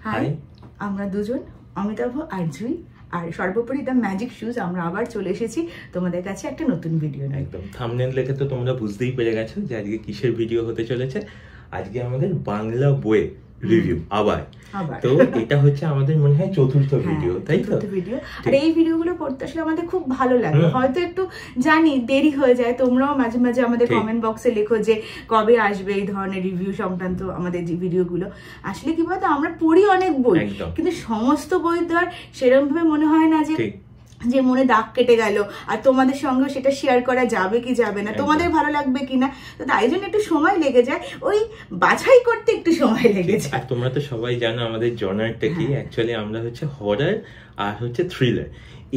High, আমরা দুজন অমিতাভ আর জুই আর সর্বোপরি দ্য ম্যাজিক শুজ আমরা আবার চলে এসেছি তোমাদের কাছে একটা নতুন ভিডিও নিয়ে। একদম থাম্বনেল দেখে তো তোমরা বুঝতেই পেরে গেছো যে আজকে কিসের ভিডিও হতে চলেছে। আজকে আমাদের বাংলা বই রিভিউ আবার। তো এটা হচ্ছে আমাদের মনে হয় চতুর্থ ভিডিও, তাই তো? ভিডিও। আর এই ভিডিওগুলো করতে আসলে আমাদের খুব ভালো লাগে। হয়তো একটু জানি দেরি হয়ে যায়, তোমরাও মাঝে মাঝে আমাদের কমেন্ট বক্সে লেখো যে কবে আসবে এই ধরনের রিভিউ সংক্রান্ত আমাদের যে ভিডিওগুলো। আসলে কি বলতো, আমরা পড়ি অনেক বই, কিন্তু সমস্ত বই তো আর সেরকম ভাবে মনে হয় না যে মনে দাগ কেটে গেল, আর তোমাদের সঙ্গে সেটা শেয়ার করা যাবে কি যাবে না, তোমাদের ভালো লাগবে কিনা। তো তাই জন্য একটু সময় লেগে যায়, ওই বাছাই করতে একটু সময় লেগে যায়। আর তোমরা তো সবাই জানো আমাদের জনারটা কি। অ্যাকচুয়ালি আমরা হচ্ছে হরর আর হচ্ছে থ্রিলার,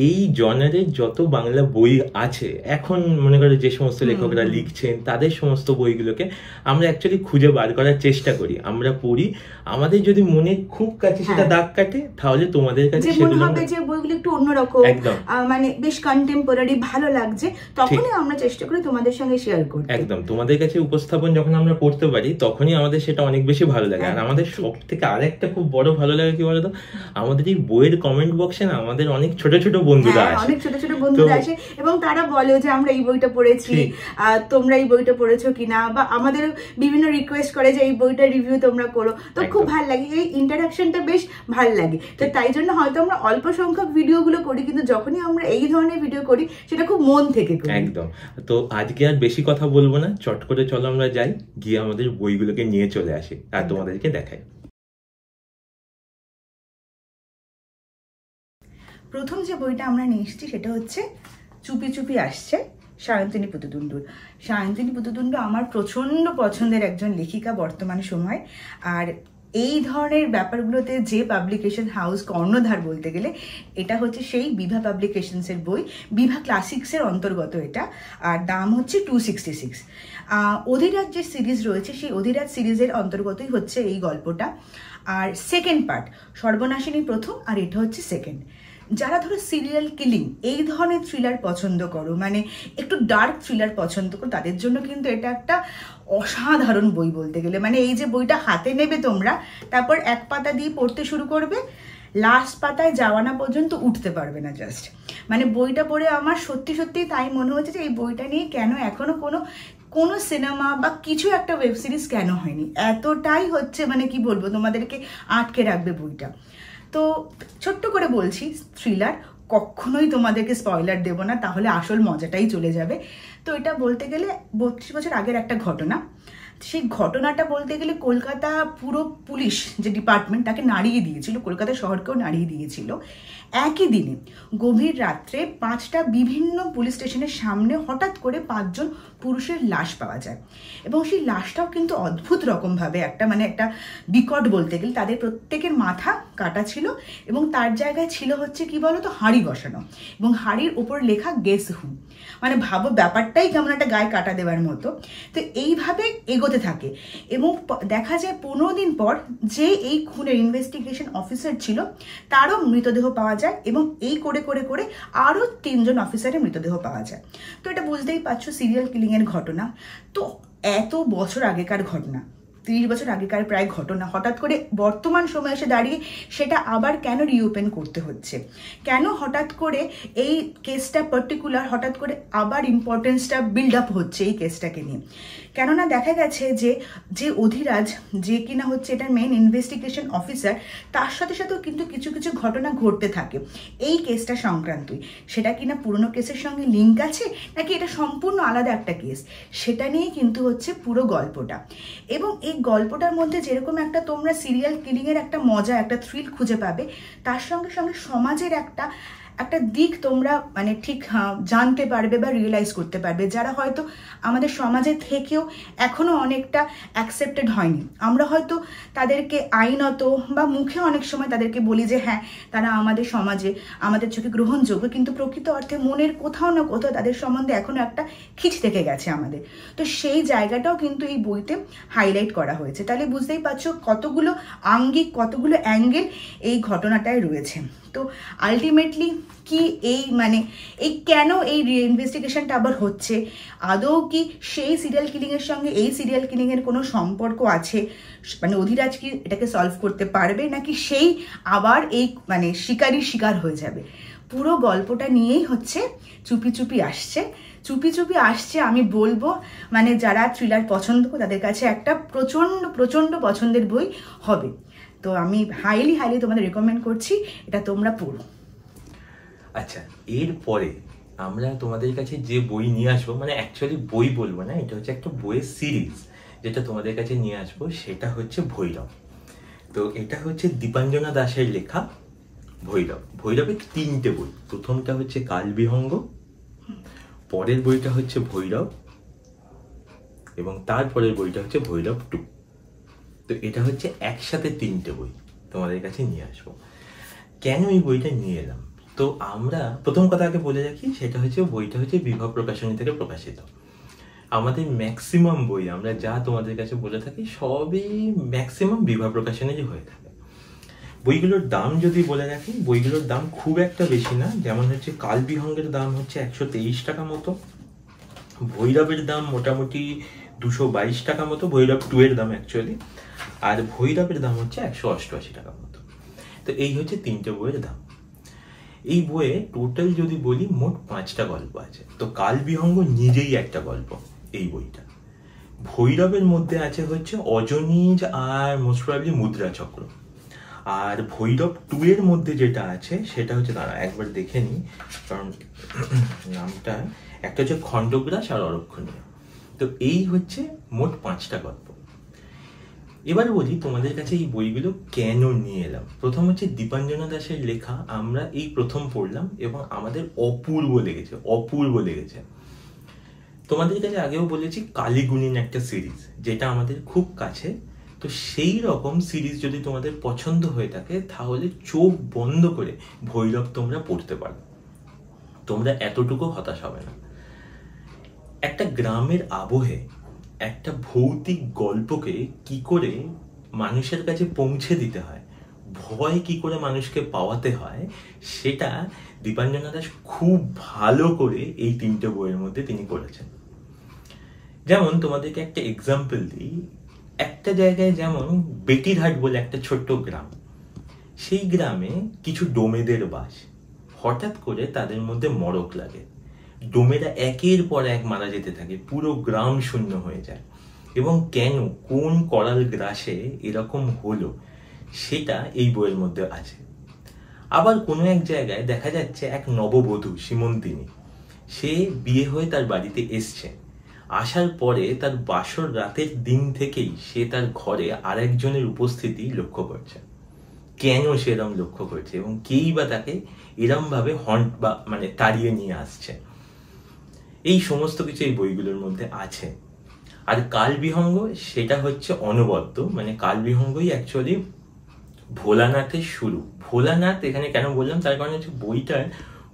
এই জনারের যত বাংলা বই আছে এখন মনে করো যে সমস্ত লেখকরা লিখছেন তাদের সমস্ত বইগুলোকে আমরা অ্যাকচুয়ালি খুঁজে বার করার চেষ্টা করি, আমরা পড়ি। আমাদের যদি মনে খুব কাছে সেটা দাগ কাটে, তাহলে তোমাদের কাছে মনে হবে যে বইগুলো একটু অন্যরকম, মানে বেশ কন্টেম্পোরারি ভালো লাগছে, তখনই আমরা চেষ্টা করি তোমাদের সঙ্গে শেয়ার করতে। একদম তোমাদের কাছে উপস্থাপন যখন আমরা করতে পারি তখনই আমাদের সেটা অনেক বেশি ভালো লাগে। আর আমাদের সব থেকে আরেকটা খুব বড় ভালো লাগে কি বলতো, আমাদের এই বইয়ের কমেন্ট বক্সে না আমাদের অনেক ছোট ছোট বন্ধুরা আসে, অনেক ছোট ছোট বন্ধুরা আসে এবং তারা বলে যে আমরা এই বইটা পড়েছি, তোমরা এই বইটা পড়েছো কিনা, বা আমাদের বিভিন্ন রিকোয়েস্ট করে যে এই বইটা রিভিউ তোমরা করো। তো খুব ভালো লাগে, এই ইন্টারাকশনটা বেশ ভালো লাগে। তো তাই জন্য হয়তো আমরা অল্প সংখ্যক ভিডিওগুলো করি, কিন্তু যখনই আমরা এই ধরনের ভিডিও করি সেটা খুব মন থেকে করি। একদম। তো আজকে আর বেশি কথা বলবো না, চট করে চলো আমরা যাই, গিয়ে আমাদের বইগুলোকে নিয়ে চলে আসি আর তোমাদেরকে দেখাই। প্রথম যে বইটা আমরা নিয়ে এসেছি সেটা হচ্ছে চুপি চুপি আসছে, সায়ন্তিনী পুততুণ্ডুর। সায়ন্তিনী পুততুণ্ড আমার প্রচণ্ড পছন্দের একজন লেখিকা বর্তমান সময়। আর এই ধরনের ব্যাপারগুলোতে যে পাবলিকেশন হাউস কর্ণধার বলতে গেলে এটা হচ্ছে সেই বিভা পাবলিকেশনসের বই, বিভা ক্লাসিক্সের অন্তর্গত এটা। আর দাম হচ্ছে 266। অধিরাজ যে সিরিজ রয়েছে সেই অধিরাজ সিরিজের অন্তর্গতই হচ্ছে এই গল্পটা। আর সেকেন্ড পার্ট সর্বনাশিনী প্রথম, আর এটা হচ্ছে সেকেন্ড। যারা ধরো সিরিয়াল কিলিং এই ধরনের থ্রিলার পছন্দ করো, মানে একটু ডার্ক থ্রিলার পছন্দ করো, তাদের জন্য কিন্তু এটা একটা অসাধারণ বই বলতে গেলে। মানে এই যে বইটা হাতে নেবে তোমরা, তারপর এক পাতা দিয়ে পড়তে শুরু করবে, লাস্ট পাতায় যাওয়া না পর্যন্ত উঠতে পারবে না। জাস্ট মানে বইটা পড়ে আমার সত্যি সত্যি তাই মনে হচ্ছে যে এই বইটা নিয়ে কেন এখনো কোনো সিনেমা বা কিছু একটা ওয়েব সিরিজ কেন হয়নি। এতটাই হচ্ছে মানে কি বলবো, তোমাদেরকে আটকে রাখবে বইটা। তো ছোট্ট করে বলছি, থ্রিলার, কখনোই তোমাদেরকে স্পয়লার দেবো না, তাহলে আসল মজাটাই চলে যাবে। তো এটা বলতে গেলে 32 বছর আগের একটা ঘটনা। সেই ঘটনাটা বলতে গেলে কলকাতা পুরো পুলিশ যে ডিপার্টমেন্ট তাকে নাড়িয়ে দিয়েছিল, কলকাতা শহরকেও নাড়িয়ে দিয়েছিল। একই দিনে গভীর রাত্রে 5টা বিভিন্ন পুলিশ স্টেশনের সামনে হঠাৎ করে 5 জন পুরুষের লাশ পাওয়া যায়। এবং সেই লাশটাও কিন্তু অদ্ভুত রকমভাবে একটা বিকট বলতে গেলে, তাদের প্রত্যেকের মাথা কাটা ছিল এবং তার জায়গায় ছিল হচ্ছে কি বলতো হাঁড়ি বসানো, এবং হাঁড়ির উপর লেখা গেস হু। মানে ভাবো ব্যাপারটাই কেমন একটা গায়ে কাটা দেওয়ার মতো। তো এইভাবে এগোতে থাকে এবং দেখা যায় 15 দিন পর যে এই খুনের ইনভেস্টিগেশন অফিসার ছিল তারও মৃতদেহ পাওয়া যায়, এবং এই করে করে করে আরও 3 জন অফিসারের মৃতদেহ পাওয়া যায়। তো এটা বুঝতেই পারছো সিরিয়াল কিলিং এর ঘটনা। তো এত বছর আগেকার ঘটনা, 30 বছর আগেকার প্রায় ঘটনা, হঠাৎ করে বর্তমান সময়ে এসে দাঁড়িয়ে সেটা আবার কেন রিওপেন করতে হচ্ছে, কেন হঠাৎ করে এই কেসটা পার্টিকুলার হঠাৎ করে আবার ইম্পর্টেন্সটা বিল্ড আপ হচ্ছে এই কেসটাকে নিয়ে। কেননা দেখা গেছে যে অধিরাজ, যে কিনা হচ্ছে এটার মেইন ইনভেস্টিগেশন অফিসার, তার সাথে সাথেও কিন্তু কিছু কিছু ঘটনা ঘটতে থাকে এই কেসটা সংক্রান্তই। সেটা কিনা পুরনো কেসের সঙ্গে লিঙ্ক আছে নাকি এটা সম্পূর্ণ আলাদা একটা কেস, সেটা নিয়ে কিন্তু হচ্ছে পুরো গল্পটা। এবং এই গল্পটার মধ্যে যেরকম একটা তোমরা সিরিয়াল কিলিংয়ের একটা মজা, একটা থ্রিল খুঁজে পাবে, তার সঙ্গে সঙ্গে সমাজের একটা দিক তোমরা মানে ঠিক জানতে পারবে বা রিয়েলাইজ করতে পারবে, যারা হয়তো আমাদের সমাজে থেকেও এখনো অনেকটা অ্যাকসেপ্টেড হয়নি। আমরা হয়তো তাদেরকে আইনত বা মুখে অনেক সময় তাদেরকে বলি যে হ্যাঁ তারা আমাদের সমাজে আমাদের চোখে গ্রহণযোগ্য, কিন্তু প্রকৃত অর্থে মনের কোথাও না কোথাও তাদের সম্বন্ধে এখনো একটা খিচ থেকে গেছে আমাদের। তো সেই জায়গাটাও কিন্তু এই বইতে হাইলাইট করা হয়েছে। তাহলে বুঝতেই পারছো কতগুলো আঙ্গিক, কতগুলো অ্যাঙ্গেল এই ঘটনাটায় রয়েছে। তো আলটিমেটলি কি এই মানে এই কেন এই ইনভেস্টিগেশনটা আবার হচ্ছে, আদৌ কি সেই সিরিয়াল কিলিংয়ের সঙ্গে এই সিরিয়াল কিলিংয়ের কোনো সম্পর্ক আছে, মানে অধিরাজ কি এটাকে সলভ করতে পারবে নাকি সেই আবার এই মানে শিকার হয়ে যাবে। পুরো গল্পটা নিয়েই হচ্ছে চুপি চুপি আসছে। আমি বলবো মানে যারা থ্রিলার পছন্দ করে তাদের কাছে একটা প্রচণ্ড পছন্দের বই হবে। তো আমি হাইলি তোমাদের রেকমেন্ড করছি, এটা তোমরা পড়ো। আচ্ছা, এরপরে আমরা তোমাদের কাছে যে বই নিয়ে আসবো, মানে অ্যাকচুয়ালি বই বলবো না, এটা হচ্ছে একটা বইয়ের সিরিজ যেটা তোমাদের কাছে নিয়ে আসবো, সেটা হচ্ছে ভৈরব। তো এটা হচ্ছে দীপাঞ্জনা দাশের লেখা ভৈরবের 3টে বই। প্রথমটা হচ্ছে কালবিহঙ্গ, পরের বইটা হচ্ছে ভৈরব, এবং তারপরের বইটা হচ্ছে ভৈরব 2। তো এটা হচ্ছে একসাথে 3টে বই তোমাদের কাছে নিয়ে আসবো। কেন এই বইটা নিয়ে এলাম, তো আমরা প্রথম কথা আগে বলে রাখি, সেটা হচ্ছে বইটা হচ্ছে বিভব প্রকাশনী থেকে প্রকাশিত। আমাদের ম্যাক্সিমাম বই আমরা যা তোমাদের কাছে বলে থাকি সবই ম্যাক্সিমাম বিভব প্রকাশনী হয়ে থাকে। বইগুলোর দাম যদি বলে রাখি, বইগুলোর দাম খুব একটা বেশি না। যেমন হচ্ছে কালবিহঙ্গের দাম হচ্ছে 123 টাকা মতো, ভৈরবের দাম মোটামুটি 222 টাকা মতো, ভৈরব 2 এর দাম অ্যাকচুয়ালি, আর ভৈরবের দাম হচ্ছে 188 টাকা মতো। তো এই হচ্ছে 3টে বইয়ের দাম। এই বইয়ে টোটাল যদি বলি মোট 5টা গল্প আছে। তো কালবিহঙ্গ নিজেই একটা গল্প এই বইটা। ভৈরবের মধ্যে আছে হচ্ছে অজনীজ আর মোস্ট প্রবাবলি মুদ্রা চক্র। আর ভৈরব 2 এর মধ্যে যেটা আছে সেটা হচ্ছে, দাঁড়া একবার দেখে নিই কারণ নামটা, একটা হচ্ছে খণ্ডগ্রাস আর অরক্ষণীয়। তো এই হচ্ছে মোট 5টা গল্প। এবার বলি তোমাদের কাছে এই বইগুলো কেন নিয়ে এলাম। প্রথম হচ্ছে দীপাঞ্জনা দাশের লেখা, আমরা এই প্রথম পড়লাম এবং আমাদের অপূর্ব লেগেছে। তোমাদের কাছে আগেও বলেছি কালীগুণিন একটা সিরিজ যেটা আমাদের খুব কাছে। তো সেই রকম সিরিজ যদি তোমাদের পছন্দ হয়ে থাকে তাহলে চোখ বন্ধ করে ভৈরব তোমরা পড়তে পারো, তোমরা এতটুকু হতাশ হবে না। একটা গ্রামের আবহে একটা ভৌতিক গল্পকে কি করে মানুষের কাছে পৌঁছে দিতে হয়, ভয় কি করে মানুষকে পাওয়াতে হয়, সেটা দীপাঞ্জনা দাশ খুব ভালো করে এই 3টে বইয়ের মধ্যে তিনি করেছেন। যেমন তোমাদেরকে একটা এক্সাম্পল দিই, একটা জায়গায় যেমন বেটিরহাট বলে একটা ছোট্ট গ্রাম, সেই গ্রামে কিছু ডোমেদের বাস। হঠাৎ করে তাদের মধ্যে মড়ক লাগে, ডোমেরা একের পর এক মারা যেতে থাকে, পুরো গ্রাম শূন্য হয়ে যায়। এবং কেন, কোন করাল গ্রাসে এরকম হলো সেটা এই বইয়ের মধ্যে আছে। আবার কোনো এক জায়গায় দেখা যাচ্ছে এক নববধূ সীমন্তিনী, সে বিয়ে হয়ে তার বাড়িতে এসছে। আসার পরে তার বাসর রাতের দিন থেকেই সে তার ঘরে আরেকজনের উপস্থিতি লক্ষ্য করছে। কেন সে এরম লক্ষ্য করছে এবং কেই বা তাকে এরম ভাবে হন্ট বা মানে তাড়িয়ে নিয়ে আসছে, এই সমস্ত কিছু এই বইগুলোর মধ্যে আছে। আর কালবিহঙ্গ সেটা হচ্ছে অনবদ্য, মানে কালবিহঙ্গই অ্যাকচুয়ালি ভোলানাথের শুরু। ভোলানাথ এখানে কেন বললাম, তার কারণ হচ্ছে বইটার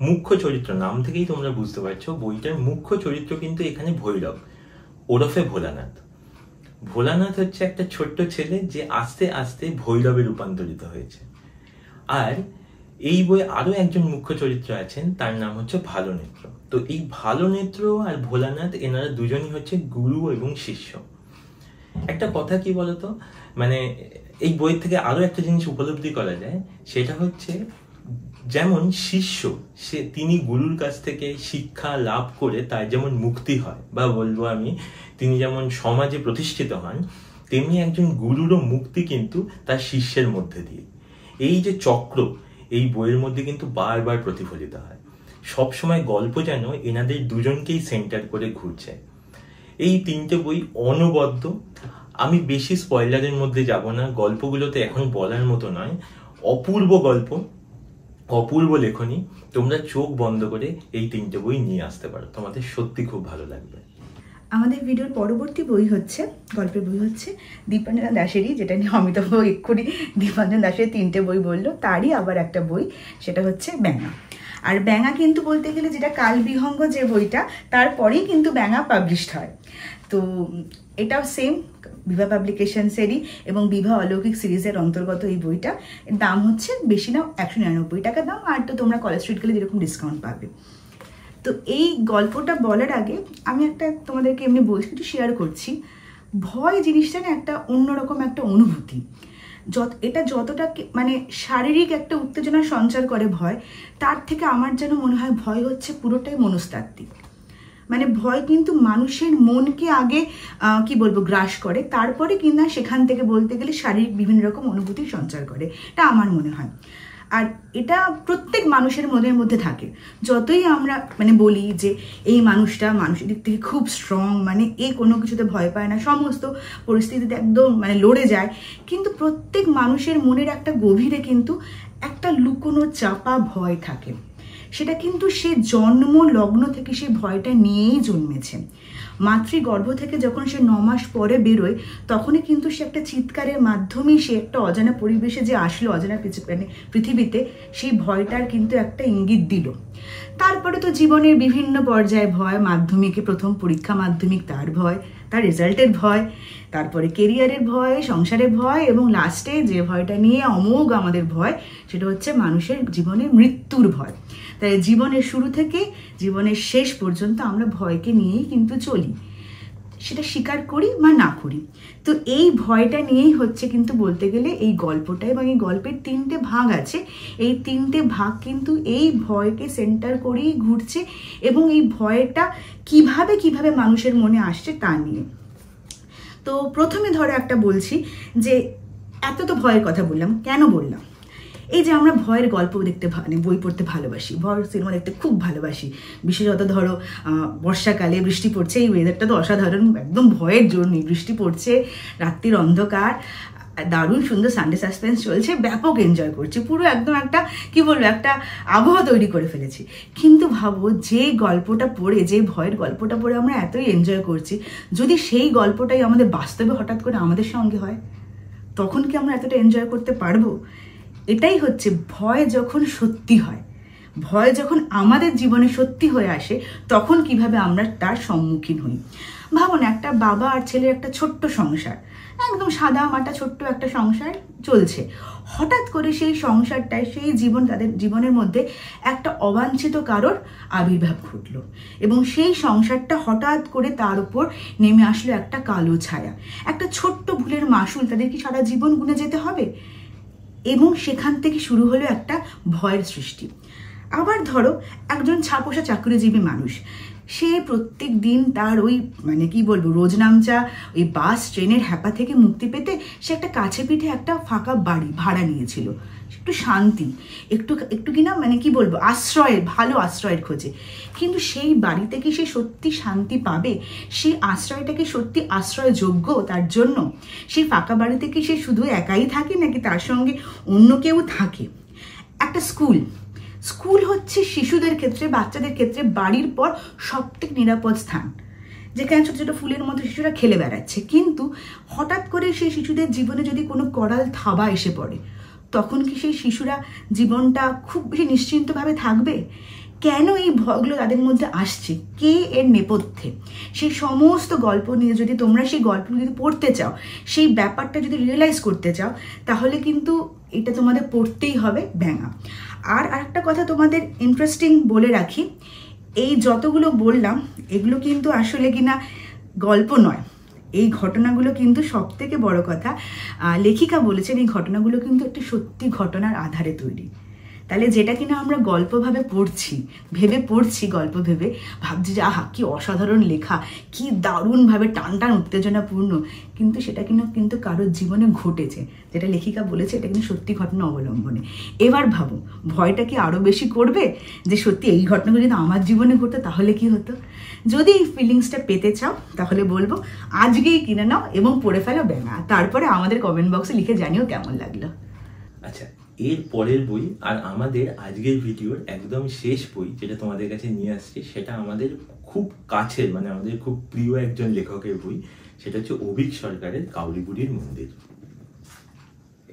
মুখ্য চরিত্র, নাম থেকেই তোমরা বুঝতে পারছো, বইটার মুখ্য চরিত্র কিন্তু এখানে ভৈরব ওরফে ভোলানাথ। ভোলানাথ হচ্ছে একটা ছোট্ট ছেলে যে আস্তে আস্তে ভৈরবে রূপান্তরিত হয়েছে। আর এই বইয়ে আরো একজন মুখ্য চরিত্র আছেন, তার নাম হচ্ছে ভালো নেত্র। তো এই ভালো নেত্র আর ভোলানাথ এনারা দুজনই হচ্ছে গুরু এবং শিষ্য। একটা কথা কি বলতো, মানে এই বই থেকে আরো একটা জিনিস উপলব্ধি করা যায়, সেটা হচ্ছে যেমন শিষ্য তিনি গুরুর কাছ থেকে শিক্ষা লাভ করে তার যেমন মুক্তি হয়, বা বলবো আমি তিনি যেমন সমাজে প্রতিষ্ঠিত হন, তেমনি একজন গুরুরও মুক্তি কিন্তু তার শিষ্যের মধ্যে দিয়ে। এই যে চক্র এই বইয়ের মধ্যে কিন্তু বারবার প্রতিফলিত হয়। সবসময় গল্প যেন এনাদের দুজনকেই সেন্টার করে ঘুরছে। এই 3টে বই অনবদ্য। আমি বেশি স্পয়লারের মধ্যে যাব না, গল্পগুলোতে এখন বলার মতো নয়। অপূর্ব গল্প, অপূর্ব লেখনী। তোমরা চোখ বন্ধ করে এই 3টে বই নিয়ে আসতে পারো, তোমাদের সত্যি খুব ভালো লাগবে। আমাদের ভিডিওর পরবর্তী বই হচ্ছে, গল্পের বই হচ্ছে দীপাঞ্জনা দাশেরই, যেটা নিয়ে অমিতাভ এক্ষুনি দীপাঞ্জন দাশের 3টে বই বললো, তারই আবার একটা বই, সেটা হচ্ছে ব্যাঙা। আর ব্যাঙা কিন্তু বলতে গেলে যেটা কালবিহঙ্গ যে বইটা, তারপরেই কিন্তু ব্যাঙা পাবলিশড হয়। তো এটাও সেম বিভা পাবলিকেশনসেরই এবং বিভা অলৌকিক সিরিজের অন্তর্গত এই বইটা। এর দাম হচ্ছে বেশি না 199 টাকা দাম, আর তো তোমরা কলেজ স্ট্রিট গেলে যেরকম ডিসকাউন্ট পাবে। তো এই গল্পটা বলার আগে আমি একটা তোমাদেরকে এমনি বলছি, একটু শেয়ার করছি। ভয় জিনিসটা না একটা অন্যরকম একটা অনুভূতি। এটা যতটা মানে শারীরিক একটা উত্তেজনা সঞ্চার করে ভয়, তার থেকে আমার যেন মনে হয় ভয় হচ্ছে পুরোটাই মনস্তাত্ত্বিক। মানে ভয় কিন্তু মানুষের মনকে আগে কি বলবো গ্রাস করে, তারপরে কিনা সেখান থেকে বলতে গেলে শারীরিক বিভিন্ন রকম অনুভূতি সঞ্চার করে, এটা আমার মনে হয়। আর এটা প্রত্যেক মানুষের মনের মধ্যে থাকে। যতই আমরা মানে বলি যে এই মানুষটা মানুষের দিক থেকে খুব স্ট্রং, মানে এ কোনো কিছুতে ভয় পায় না, সমস্ত পরিস্থিতিতে একদম মানে লড়ে যায়, কিন্তু প্রত্যেক মানুষের মনের একটা গভীরে কিন্তু একটা লুকোনো চাপা ভয় থাকে। সেটা কিন্তু সে জন্ম লগ্ন থেকে সে ভয়টা নিয়েই জন্মেছে। মাতৃগর্ভ থেকে যখন সে 9 মাস পরে বেরোয়, তখনই কিন্তু সে একটা চিৎকারের মাধ্যমেই সে একটা অজানা পরিবেশে যে আসলো, অজানা পৃথিবীতে, সেই ভয়টার কিন্তু একটা ইঙ্গিত দিল। তারপরে তো জীবনের বিভিন্ন পর্যায়ে ভয়, মাধ্যমিকে প্রথম পরীক্ষা মাধ্যমিক তার ভয়, তার রেজাল্টের ভয়, তারপরে কেরিয়ারের ভয়, সংসারের ভয়, এবং লাস্টে যে ভয়টা নিয়ে অমোঘ আমাদের ভয়, সেটা হচ্ছে মানুষের জীবনের মৃত্যুর ভয়। তাই জীবনের শুরু থেকে জীবনের শেষ পর্যন্ত আমরা ভয়কে নিয়েই কিন্তু চলি, সেটা স্বীকার করি বা না করি। তো এই ভয়টা নিয়েই হচ্ছে কিন্তু বলতে গেলে এই গল্পটা, এবং এই গল্পের 3টে ভাগ আছে। এই 3টে ভাগ কিন্তু এই ভয়কে সেন্টার করেই ঘুরছে, এবং এই ভয়টা কিভাবে কিভাবে মানুষের মনে আসছে তা নিয়ে। তো প্রথমে ধরো একটা বলছি যে এত তো ভয়ের কথা বললাম, কেন বললাম? এই যে আমরা ভয়ের গল্প দেখতে মানে বই পড়তে ভালোবাসি, ভয়ের সিনেমা দেখতে খুব ভালোবাসি, বিশেষত ধরো বর্ষাকালে বৃষ্টি পড়ছে, এই ওয়েদারটা তো অসাধারণ, একদম ভয়ের জন্য বৃষ্টি পড়ছে, রাত্রির অন্ধকার, দারুণ সুন্দর সানডে সাসপেন্স চলছে, ব্যাপক এনজয় করছি, পুরো একদম একটা কি বলবো একটা আবহাওয়া তৈরি করে ফেলেছি। কিন্তু ভাবো যে গল্পটা পড়ে, যে ভয়ের গল্পটা পড়ে আমরা এতই এনজয় করছি, যদি সেই গল্পটাই আমাদের বাস্তবে হঠাৎ করে আমাদের সঙ্গে হয়, তখন কি আমরা এতটা এনজয় করতে পারবো? এটাই হচ্ছে ভয় যখন সত্যি হয়, ভয় যখন আমাদের জীবনে সত্যি হয়ে আসে, তখন কিভাবে আমরা তার সম্মুখীন হই। ভাবুন, একটা বাবা আর ছেলের একটা ছোট্ট সংসার, একদম সাদা মাটা ছোট্ট একটা সংসার চলছে। হঠাৎ করে সেই সংসারটায়, সেই তাদের জীবনের মধ্যে একটা অবাঞ্ছিত কারোর আবির্ভাব ঘটলো, এবং সেই সংসারটা হঠাৎ করে তার উপর নেমে আসলো একটা কালো ছায়া। একটা ছোট্ট ভুলের মাসুল তাদের কি সারা জীবন গুনে যেতে হবে? এবং সেখান থেকে শুরু হলো একটা ভয়ের সৃষ্টি। আবার ধরো একজন ছাপোষা চাকরিজীবী মানুষ, সে প্রত্যেক দিন তার ওই মানে কি বলবো রোজনামচা ওই বাস ট্রেনের হ্যাপা থেকে মুক্তি পেতে সে একটা কাছে পিঠে একটা ফাঁকা বাড়ি ভাড়া নিয়েছিল, একটু শান্তি, একটু কিনা মানে কি বলবো আশ্রয়ের, ভালো আশ্রয়ের খোঁজে। কিন্তু সেই বাড়িতে কি সে সত্যি শান্তি পাবে? সেই আশ্রয়টা কি সত্যি আশ্রয়যোগ্য তার জন্য? সেই ফাঁকা বাড়িতে কি সে শুধু একাই থাকে, নাকি তার সঙ্গে অন্য কেউ থাকে? একটা স্কুল হচ্ছে শিশুদের ক্ষেত্রে, বাচ্চাদের ক্ষেত্রে বাড়ির পর সবথেকে নিরাপদ স্থান, যেখানে ছোটো ছোটো ফুলের মতো শিশুরা খেলে বেড়াচ্ছে। কিন্তু হঠাৎ করে সেই শিশুদের জীবনে যদি কোনো করাল থাবা এসে পড়ে, তখন কি সেই শিশুরা জীবনটা খুব বেশি নিশ্চিন্তভাবে থাকবে? কেন এই ভয়গুলো তাদের মধ্যে আসছে? কে এর নেপথ্যে? সেই সমস্ত গল্প নিয়ে যদি তোমরা সেই গল্পগুলো যদি পড়তে চাও, সেই ব্যাপারটা যদি রিয়েলাইজ করতে চাও, তাহলে কিন্তু এটা তোমাদের পড়তেই হবে ব্যাঙা। আর একটা কথা তোমাদের ইন্টারেস্টিং বলে রাখি, এই যতগুলো বললাম এগুলো কিন্তু আসলে কিনা গল্প নয়। এই ঘটনাগুলো কিন্তু সব থেকে বড় কথা, লেখিকা বলেছেন এই ঘটনাগুলো কিন্তু একটি সত্যি ঘটনার আধারে তৈরি। তাহলে যেটা কিনা আমরা গল্পভাবে পড়ছি, ভেবে পড়ছি, গল্প ভেবে ভাবছি যে আহা কি অসাধারণ লেখা, কি দারুণভাবে টান উত্তেজনাপূর্ণ, কিন্তু সেটা কিন্তু কারোর জীবনে ঘটেছে। যেটা লেখিকা বলেছে এটা কিন্তু সত্যি ঘটনা অবলম্বনে। এবার ভাবো, ভয়টা কি আরও বেশি করবে যে সত্যি এই ঘটনাগুলো যদি আমার জীবনে ঘটতো তাহলে কি হতো? যদি এই ফিলিংসটা পেতে চাও তাহলে বলবো আজকেই কিনে নাও এবং পড়ে ফেলো ব্যাঙা। তারপরে আমাদের কমেন্ট বক্সে লিখে জানিও কেমন লাগলো। আচ্ছা, এর পরের বই আর আমাদের আজকের ভিডিওর একদম শেষ বই যেটা তোমাদের কাছে নিয়ে আসছে, সেটা আমাদের খুব কাছের, মানে আমাদের খুব প্রিয় একজন লেখকের বই। সেটা হচ্ছে অভীক সরকারের কাউরিগুড়ির মন্দির।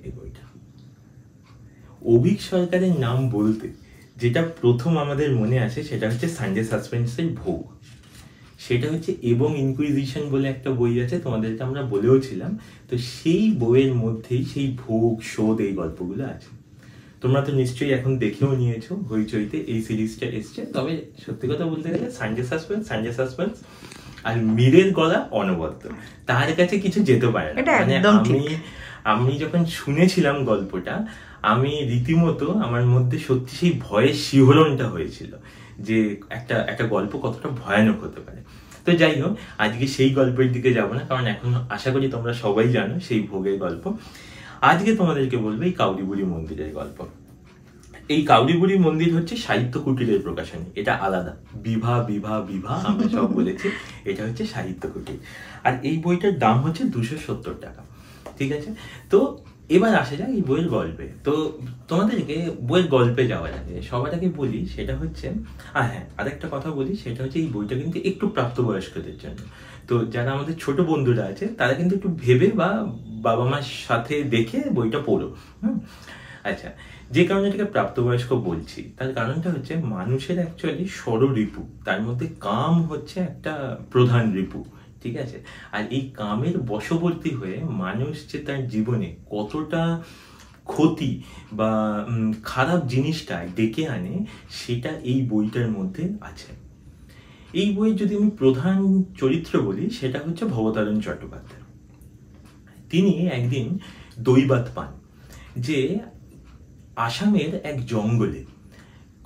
এই বইটা, অভীক সরকারের নাম বলতে যেটা প্রথম আমাদের মনে আসে সেটা হচ্ছে সানডে সাসপেন্সের ভোগ। সেটা হচ্ছে এবং ইনকুইজিশন বলে একটা বই আছে, তোমাদেরকে আমরা বলেও ছিলাম। তো সেই বইয়ের মধ্যেই সেই ভোগ শোধ এই গল্পগুলো আছে। তোমরা তো নিশ্চয়ই এখন দেখেও নিয়েছো, হইচইতে এই সিরিজটা এসছে। তবে সত্যি কথা বলতে গেলে সানডে সাসপেন্স আর মীরের গলা অনবদ্য, তার কাছে কিছু যেতে পারে না। মানে আমি যখন শুনেছিলাম গল্পটা, আমি রীতিমতো আমার মধ্যে সত্যি সেই ভয়ের শিহরণটা হয়েছিল যে একটা গল্প কতটা ভয়ানক হতে পারে। তো যাই হোক, আজকে সেই গল্পের দিকে যাব না, কারণ এখন আশা করি তোমরা সবাই জানো সেই ভোগের গল্প। আজকে তোমাদেরকে বলবো এই কাউরিবুড়ি মন্দিরের গল্প। এই কাউরিবুড়ি মন্দির হচ্ছে সাহিত্য কুটিরের প্রকাশনী, এটা আলাদা। বিভা আমরা সব বলেছি, এটা হচ্ছে সাহিত্য কুটির। আর এই বইটার দাম হচ্ছে 270 টাকা, ঠিক আছে? তো এবার আসা যাক এই বইয়ের গল্পে। তো তোমাদেরকে বইয়ের গল্পে যাওয়ার আগে সবার আগে বলি সেটা হচ্ছে, হ্যাঁ আরেকটা কথা বলি, সেটা হচ্ছে এই বইটা কিন্তু একটু প্রাপ্তবয়স্কদের জন্য। তো যারা আমাদের ছোট বন্ধুরা আছে তারা কিন্তু একটু ভেবে বা বাবা মার সাথে দেখে বইটা পড়ো। আচ্ছা, যে কারণে এটাকে প্রাপ্তবয়স্ক বলছি তার কারণটা হচ্ছে মানুষের অ্যাকচুয়ালি ষড়রিপু, তার মধ্যে কাম হচ্ছে একটা প্রধান রিপু, ঠিক আছে? আর এই কামের বশবর্তী হয়ে মানুষ যে তার জীবনে কতটা ক্ষতি বা খারাপ জিনিসটা ডেকে আনে, সেটা এই বইটার মধ্যে আছে। এই বইয়ের যদি আমি প্রধান চরিত্র বলি, সেটা হচ্ছে ভবতারণ চট্টোপাধ্যায়। তিনি একদিন দৈবাত পান যে আসামের এক জঙ্গলে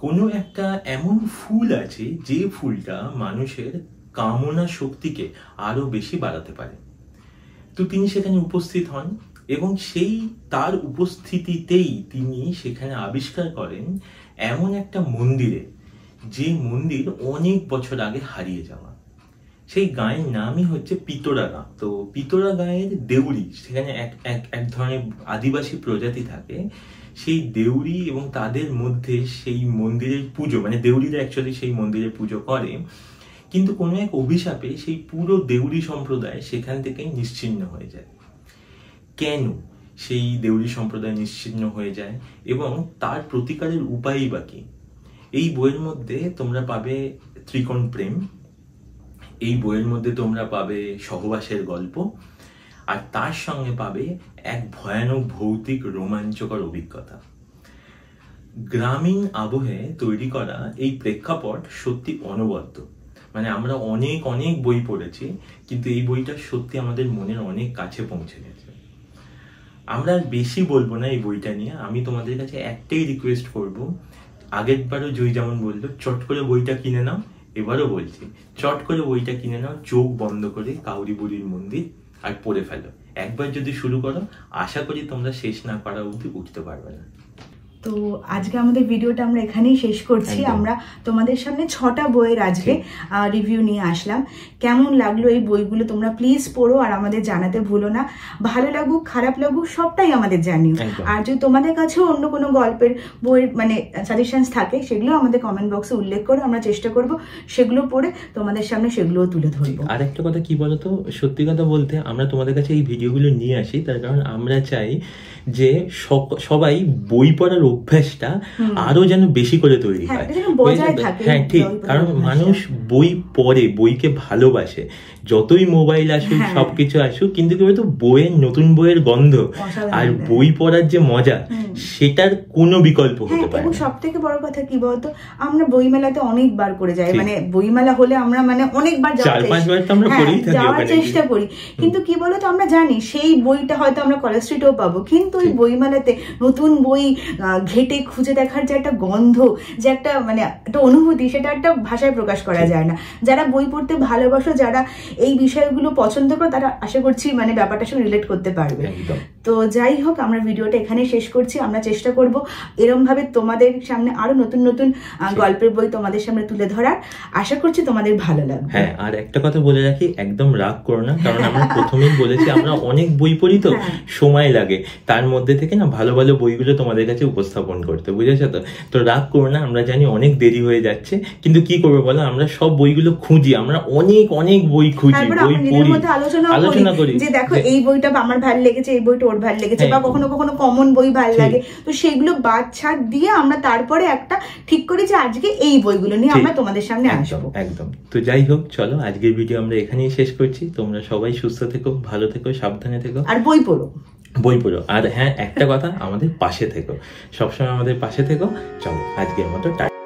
কোনো একটা এমন ফুল আছে যে ফুলটা মানুষের কামনা শক্তিকে আরো বেশি বাড়াতে পারে। তো তিনি সেখানে উপস্থিত হন এবং সেই তার উপস্থিতিতেই তিনি সেখানে আবিষ্কার করেন এমন একটা মন্দিরে, যে মন্দির অনেক বছর আগে হারিয়ে যাওয়া। সেই গাঁয়ের নামই হচ্ছে পিতোরা গাঁ। তো পিতোরা গাঁয়ের দেউড়ি, সেখানে এক ধরনের আদিবাসী প্রজাতি থাকে, সেই দেউড়ি এবং তাদের মধ্যে সেই মন্দিরের পুজো, মানে দেউড়িরা অ্যাকচুয়ালি সেই মন্দিরের পুজো করে, কিন্তু কোনো এক অভিশাপে সেই পুরো দেউড়ি সম্প্রদায় সেখান থেকে নিশ্চিহ্ন হয়ে যায়। কেন সেই দেউড়ি সম্প্রদায় নিশ্চিহ্ন হয়ে যায় এবং তার প্রতিকারের উপায়ই বা কি? এই বইয়ের মধ্যে তোমরা পাবে ত্রিকোণ প্রেম, এই বইয়ের মধ্যে তোমরা পাবে সহবাসের গল্প, আর তার সঙ্গে পাবে এক ভয়ানক ভৌতিক রোমাঞ্চকর অভিজ্ঞতা। গ্রামীণ আবহে তৈরি করা এই প্রেক্ষাপট সত্যি অনবদ্য। মানে আমরা অনেক অনেক বই পড়েছি, কিন্তু এই বইটা সত্যি আমাদের মনের অনেক কাছে পৌঁছে গেছে। আমরা আর বেশি বলবো না এই বইটা নিয়ে। আমি তোমাদের কাছে একটাই রিকোয়েস্ট করব, আগের বারও জয় যেমন বললো চট করে বইটা কিনে নাও, এবারও বলছি চট করে বইটা কিনে নাও, চোখ বন্ধ করে কাউরিবুড়ির মন্দির আর পড়ে ফেলো। একবার যদি শুরু করো, আশা করি তোমরা শেষ না করা অবধি উঠতে পারবে না। তো আজকে আমাদের ভিডিওটা আমরা এখানেই শেষ করছি। আমরা তোমাদের সামনে 6টা বইয়ের আজকে রিভিউ নিয়ে আসলাম। কেমন লাগলো এই বইগুলো তোমরা প্লিজ পড়ো আর আমাদের জানাতে ভুলো না। ভালো লাগুক খারাপ লাগুক সবটাই আমাদের জানিও। আর যদি তোমাদের কাছেও অন্য কোনো গল্পের বইয়ের মানে সাজেশনস থাকে, সেগুলো আমাদের কমেন্ট বক্সে উল্লেখ করো, আমরা চেষ্টা করব সেগুলো পড়ে তোমাদের সামনে সেগুলোও তুলে ধরবো। আর একটা কথা কি বলতো, সত্যি কথা বলতে আমরা তোমাদের কাছে এই ভিডিওগুলো নিয়ে আসি তার কারণ আমরা চাই যে সবাই বই পড়ার অভ্যাসটা আরো যেন বেশি করে তৈরি হয়। হ্যাঁ ঠিক, কারণ মানুষ বই পড়ে, বইকে ভালোবাসে। যতই মোবাইল আসুক সবকিছু আসুক, কিন্তু কি বলতো বইয়ের নতুন বইয়ের গন্ধ আর বই পড়ার যে মজা, সেটার কোনো বিকল্প হতে পারে না। সব থেকে বড় কথা কি বলতো, আমরা বইমেলাতে অনেকবার করে যাই, মানে বইমেলা হলে আমরা মানে অনেকবার যাওয়ার চেষ্টা করি, কিন্তু কি বলতো আমরা জানি সেই বইটা হয়তো আমরা কলেজ স্ট্রিটেও পাবো, কিন্তু ওই বইমেলাতে নতুন বই ঘেটে খুঁজে দেখার যে একটা গন্ধ, যে একটা মানে একটা অনুভূতি, সেটা একটা ভাষায় প্রকাশ করা যায় না। যারা বই পড়তে ভালোবাসো, যারা এই বিষয়গুলো পছন্দ করো, তারা আশা করছি মানে ব্যাপারটার সঙ্গে রিলেট করতে পারবে। তো যাই হোক, আমরা ভিডিওটা এখানে শেষ করছি। আমরা চেষ্টা করব এরকম ভাবে তোমাদের সামনে আরো নতুন নতুন গল্পের বই তোমাদের সামনে তুলে ধরার। আশা করছি তোমাদের ভালো লাগবে। হ্যাঁ, আর একটা কথা বলে রাখি, একদম রাগ করো না, কারণ আমরা প্রথমেই বলেছি আমরা অনেক বই পড়ি, তো সময় লাগে, তার মধ্যে থেকে না ভালো ভালো বইগুলো তোমাদের কাছে উপস্থাপন করতে, বুঝেছো তো? তো রাগ করো না, আমরা জানি অনেক দেরি হয়ে যাচ্ছে, কিন্তু কি করবো বলো, আমরা সব বইগুলো খুঁজি, আমরা অনেক অনেক বই খুঁজি, বই পড়ি, আলোচনা করি যে দেখো এই বইটা আমার ভালো লেগেছে, এই বইটা ওর গল্পের ভাল লেগেছে, বা কখনো কখনো কমন বই ভাল লাগে, তো সেগুলো বাদ ছাড় দিয়ে আমরা তারপরে একটা ঠিক করি যে আজকে এই বইগুলো নিয়ে আমরা তোমাদের সামনে আসবো। একদম। তো যাই হোক, চলো আজকের ভিডিও আমরা এখানেই শেষ করছি। তোমরা সবাই সুস্থ থেকো, ভালো থেকো, সাবধানে থেকো, আর বই পড়ো। আর হ্যাঁ, একটা কথা, আমাদের পাশে থেকো, সবসময় আমাদের পাশে থেকো। চলো আজকের মতো টাটা।